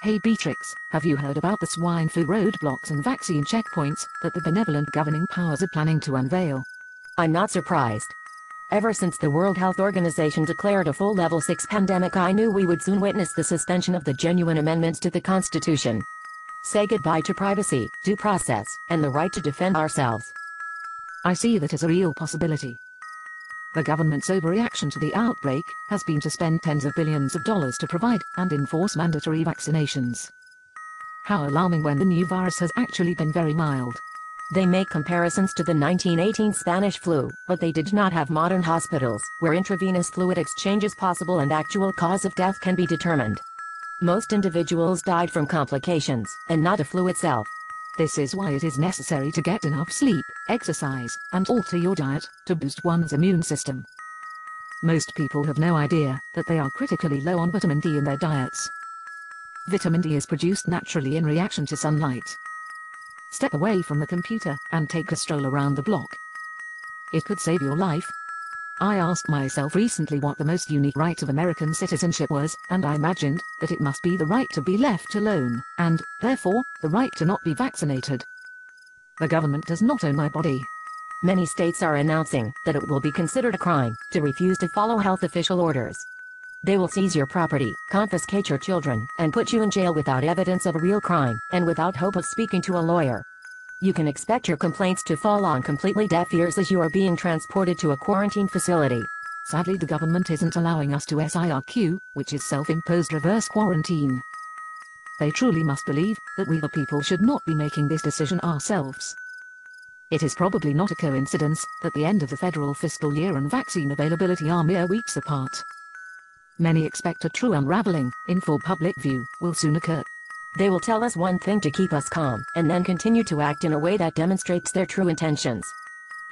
Hey Beatrix, have you heard about the swine flu roadblocks and vaccine checkpoints that the benevolent governing powers are planning to unveil? I'm not surprised. Ever since the World Health Organization declared a full level 6 pandemic, I knew we would soon witness the suspension of the genuine amendments to the Constitution. Say goodbye to privacy, due process, and the right to defend ourselves. I see that as a real possibility. The government's overreaction to the outbreak has been to spend tens of billions of dollars to provide and enforce mandatory vaccinations. How alarming when the new virus has actually been very mild. They make comparisons to the 1918 Spanish flu, but they did not have modern hospitals, where intravenous fluid exchange is possible and actual cause of death can be determined. Most individuals died from complications, and not the flu itself. This is why it is necessary to get enough sleep, exercise, and alter your diet to boost one's immune system. Most people have no idea that they are critically low on vitamin D in their diets. Vitamin D is produced naturally in reaction to sunlight. Step away from the computer and take a stroll around the block. It could save your life. I asked myself recently what the most unique right of American citizenship was, and I imagined that it must be the right to be left alone, and, therefore, the right to not be vaccinated. The government does not own my body. Many states are announcing that it will be considered a crime to refuse to follow health official orders. They will seize your property, confiscate your children, and put you in jail without evidence of a real crime, and without hope of speaking to a lawyer. You can expect your complaints to fall on completely deaf ears as you are being transported to a quarantine facility. Sadly, the government isn't allowing us to SIRQ, which is self-imposed reverse quarantine. They truly must believe that we the people should not be making this decision ourselves. It is probably not a coincidence that the end of the federal fiscal year and vaccine availability are mere weeks apart. Many expect a true unraveling, in full public view, will soon occur. They will tell us one thing to keep us calm, and then continue to act in a way that demonstrates their true intentions.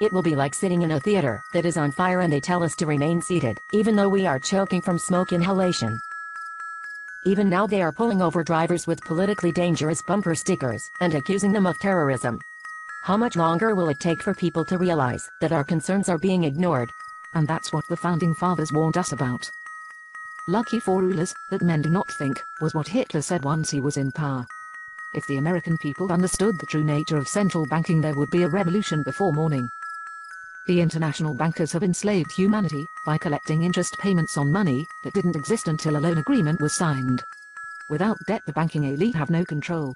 It will be like sitting in a theater that is on fire and they tell us to remain seated, even though we are choking from smoke inhalation. Even now they are pulling over drivers with politically dangerous bumper stickers, and accusing them of terrorism. How much longer will it take for people to realize that our concerns are being ignored? And that's what the Founding Fathers warned us about. Lucky for rulers that men do not think, was what Hitler said once he was in power. If the American people understood the true nature of central banking, there would be a revolution before morning. The international bankers have enslaved humanity by collecting interest payments on money that didn't exist until a loan agreement was signed. Without debt, the banking elite have no control.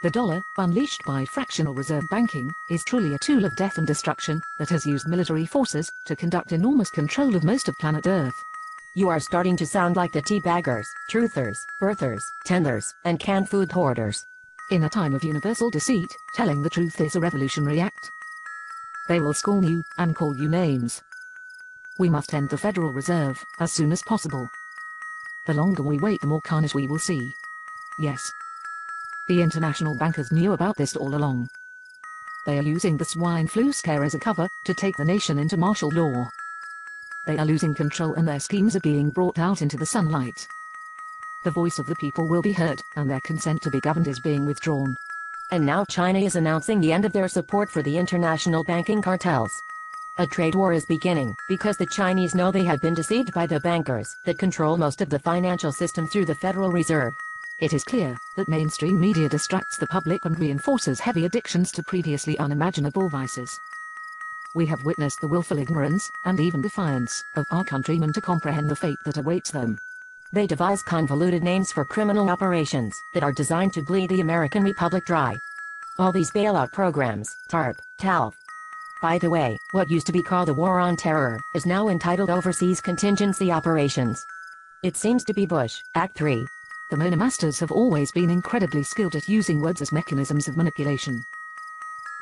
The dollar, unleashed by fractional reserve banking, is truly a tool of death and destruction that has used military forces to conduct enormous control of most of planet Earth. You are starting to sound like the tea-baggers, truthers, birthers, tenders, and canned food hoarders. In a time of universal deceit, telling the truth is a revolutionary act. They will scorn you and call you names. We must end the Federal Reserve as soon as possible. The longer we wait, the more carnage we will see. Yes. The international bankers knew about this all along. They are using the swine flu scare as a cover to take the nation into martial law. They are losing control and their schemes are being brought out into the sunlight. The voice of the people will be heard, and their consent to be governed is being withdrawn. And now China is announcing the end of their support for the international banking cartels. A trade war is beginning, because the Chinese know they have been deceived by the bankers that control most of the financial system through the Federal Reserve. It is clear that mainstream media distracts the public and reinforces heavy addictions to previously unimaginable vices. We have witnessed the willful ignorance, and even defiance, of our countrymen to comprehend the fate that awaits them. They devise convoluted names for criminal operations that are designed to bleed the American Republic dry. All these bailout programs, TARP, TALF. By the way, what used to be called the War on Terror, is now entitled Overseas Contingency Operations. It seems to be Bush, Act 3. The Mona Masters have always been incredibly skilled at using words as mechanisms of manipulation.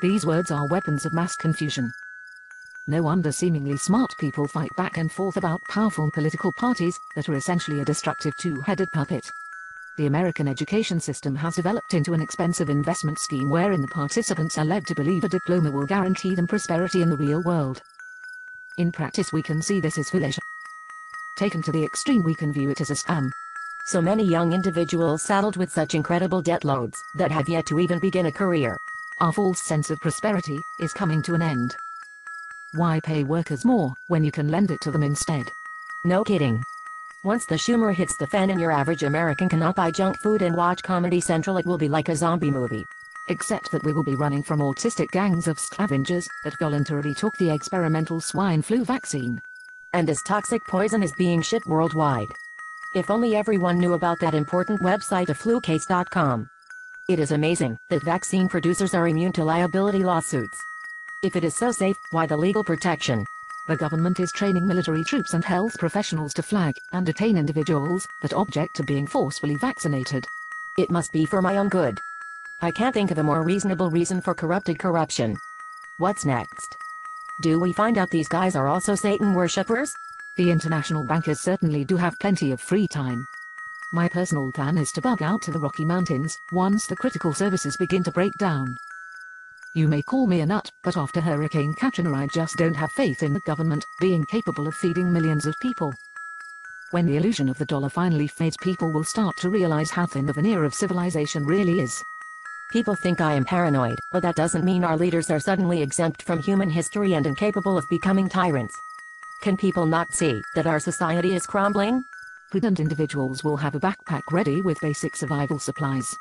These words are weapons of mass confusion. No wonder seemingly smart people fight back and forth about powerful political parties that are essentially a destructive two-headed puppet. The American education system has developed into an expensive investment scheme wherein the participants are led to believe a diploma will guarantee them prosperity in the real world. In practice, we can see this is foolish. Taken to the extreme, we can view it as a scam. So many young individuals saddled with such incredible debt loads that have yet to even begin a career. Our false sense of prosperity is coming to an end. Why pay workers more when you can lend it to them instead? No kidding. Once the Schumer hits the fan and your average American cannot buy junk food and watch Comedy Central, it will be like a zombie movie. Except that we will be running from autistic gangs of scavengers that voluntarily took the experimental swine flu vaccine. And this toxic poison is being shipped worldwide. If only everyone knew about that important website aflucase.com. It is amazing that vaccine producers are immune to liability lawsuits. If it is so safe, why the legal protection? The government is training military troops and health professionals to flag and detain individuals that object to being forcefully vaccinated. It must be for my own good. I can't think of a more reasonable reason for corrupted corruption. What's next? Do we find out these guys are also Satan worshippers? The international bankers certainly do have plenty of free time. My personal plan is to bug out to the Rocky Mountains once the critical services begin to break down. You may call me a nut, but after Hurricane Katrina I just don't have faith in the government being capable of feeding millions of people. When the illusion of the dollar finally fades, people will start to realize how thin the veneer of civilization really is. People think I am paranoid, but that doesn't mean our leaders are suddenly exempt from human history and incapable of becoming tyrants. Can people not see that our society is crumbling? Prudent individuals will have a backpack ready with basic survival supplies.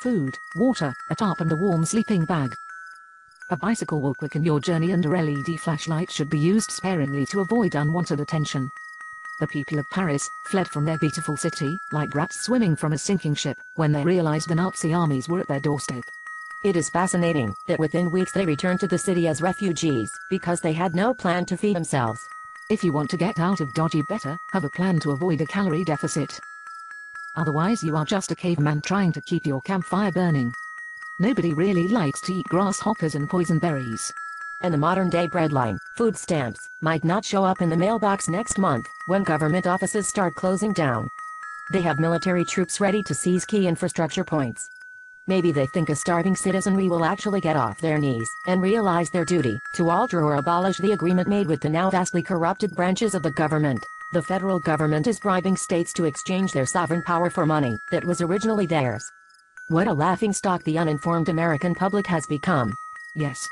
Food, water, a tarp and a warm sleeping bag. A bicycle will quicken your journey and a LED flashlight should be used sparingly to avoid unwanted attention. The people of Paris fled from their beautiful city like rats swimming from a sinking ship when they realized the Nazi armies were at their doorstep. It is fascinating that within weeks they returned to the city as refugees because they had no plan to feed themselves. If you want to get out of Dodge, you better have a plan to avoid a calorie deficit. Otherwise you are just a caveman trying to keep your campfire burning. Nobody really likes to eat grasshoppers and poison berries. And the modern-day breadline, food stamps, might not show up in the mailbox next month when government offices start closing down. They have military troops ready to seize key infrastructure points. Maybe they think a starving citizenry will actually get off their knees and realize their duty to alter or abolish the agreement made with the now vastly corrupted branches of the government. The federal government is bribing states to exchange their sovereign power for money that was originally theirs. What a laughingstock the uninformed American public has become. Yes.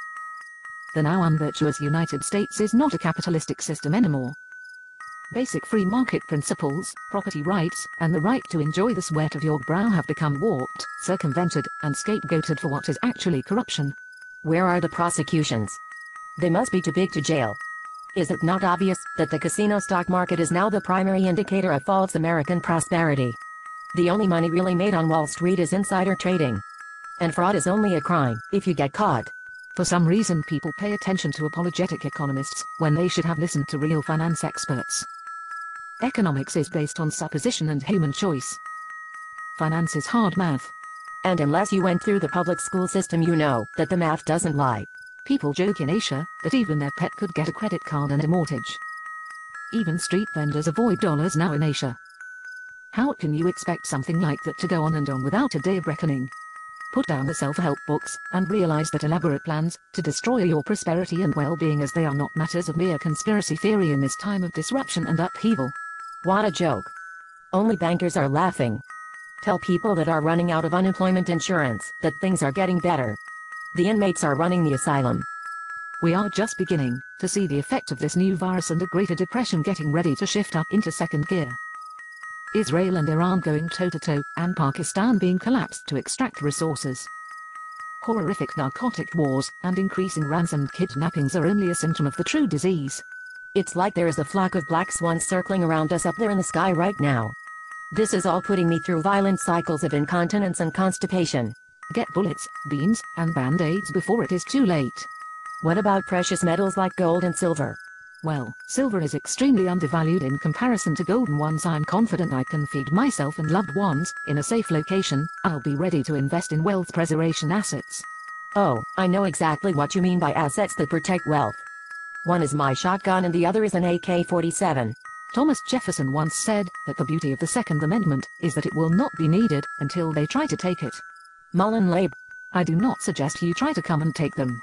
The now unvirtuous United States is not a capitalistic system anymore. Basic free market principles, property rights, and the right to enjoy the sweat of your brow have become warped, circumvented, and scapegoated for what is actually corruption. Where are the prosecutions? They must be too big to jail. Is it not obvious that the casino stock market is now the primary indicator of false American prosperity? The only money really made on Wall Street is insider trading. And fraud is only a crime if you get caught. For some reason people pay attention to apologetic economists when they should have listened to real finance experts. Economics is based on supposition and human choice. Finance is hard math. And unless you went through the public school system, you know that the math doesn't lie. People joke in Asia that even their pet could get a credit card and a mortgage. Even street vendors avoid dollars now in Asia. How can you expect something like that to go on and on without a day of reckoning? Put down the self-help books and realize that elaborate plans to destroy your prosperity and well-being as they are not matters of mere conspiracy theory in this time of disruption and upheaval. What a joke. Only bankers are laughing. Tell people that are running out of unemployment insurance that things are getting better. The inmates are running the asylum. We are just beginning to see the effect of this new virus and a greater depression getting ready to shift up into second gear. Israel and Iran going toe-to-toe, and Pakistan being collapsed to extract resources. Horrific narcotic wars and increasing ransomed kidnappings are only a symptom of the true disease. It's like there is a flock of black swans circling around us up there in the sky right now. This is all putting me through violent cycles of incontinence and constipation. Get bullets, beans, and band-aids before it is too late. What about precious metals like gold and silver? Well, silver is extremely undervalued in comparison to gold, and once I'm confident I can feed myself and loved ones in a safe location, I'll be ready to invest in wealth preservation assets. Oh, I know exactly what you mean by assets that protect wealth. One is my shotgun and the other is an AK-47. Thomas Jefferson once said that the beauty of the Second Amendment is that it will not be needed until they try to take it. Mullen Labe. I do not suggest you try to come and take them.